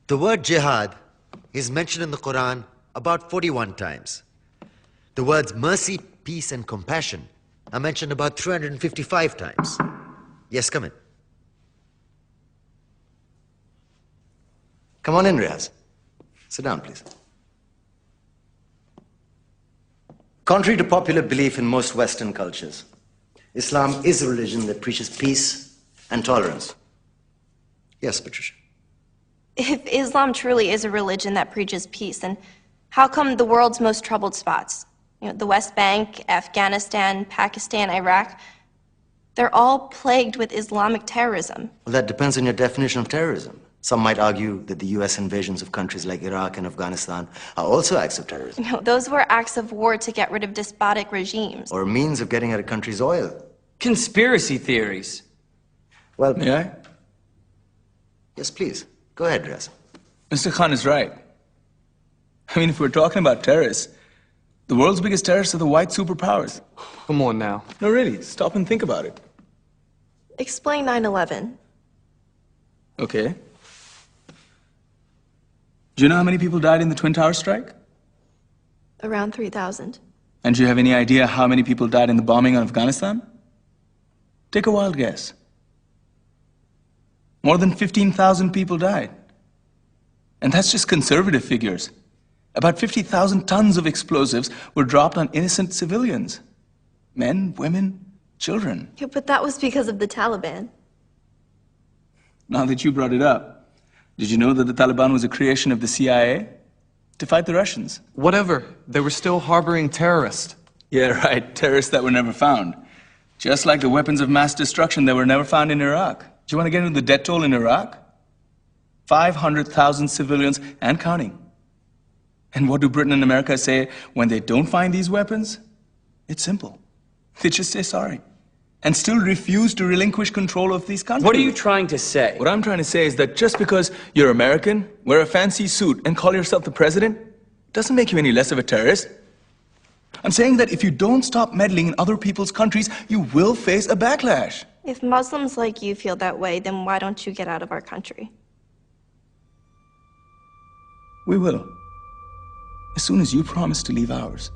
The word jihad is mentioned in the Quran about 41 times. The words mercy, peace, and compassion are mentioned about 355 times. Yes, come in. Come on in, Riaz. Sit down, please. Contrary to popular belief in most Western cultures, Islam is a religion that preaches peace and tolerance. Yes, Patricia. If Islam truly is a religion that preaches peace, then how come the world's most troubled spots, the West Bank, Afghanistan, Pakistan, Iraq, they're all plagued with Islamic terrorism? Well, that depends on your definition of terrorism. Some might argue that the U.S. invasions of countries like Iraq and Afghanistan are also acts of terrorism. No, those were acts of war to get rid of despotic regimes. Or a means of getting at a country's oil. Conspiracy theories. Well, May I? Yes, please. Go ahead, Riaz. Mr. Khan is right. I mean, if we're talking about terrorists, the world's biggest terrorists are the white superpowers. Come on now. No, really, stop and think about it. Explain 9/11. Okay. Do you know how many people died in the Twin Towers strike? Around 3,000. And do you have any idea how many people died in the bombing of Afghanistan? Take a wild guess. More than 15,000 people died. And that's just conservative figures. About 50,000 tons of explosives were dropped on innocent civilians. Men, women, children. Yeah, but that was because of the Taliban. Now that you brought it up, did you know that the Taliban was a creation of the CIA to fight the Russians? Whatever. They were still harboring terrorists. Yeah, right. Terrorists that were never found. Just like the weapons of mass destruction that were never found in Iraq. Do you want to get into the death toll in Iraq? 500,000 civilians and counting. And what do Britain and America say when they don't find these weapons? It's simple. They just say sorry. And still refuse to relinquish control of these countries. What are you trying to say? What I'm trying to say is that just because you're American, wear a fancy suit, and call yourself the president, doesn't make you any less of a terrorist. I'm saying that if you don't stop meddling in other people's countries, you will face a backlash. If Muslims like you feel that way, then why don't you get out of our country? We will. As soon as you promise to leave ours.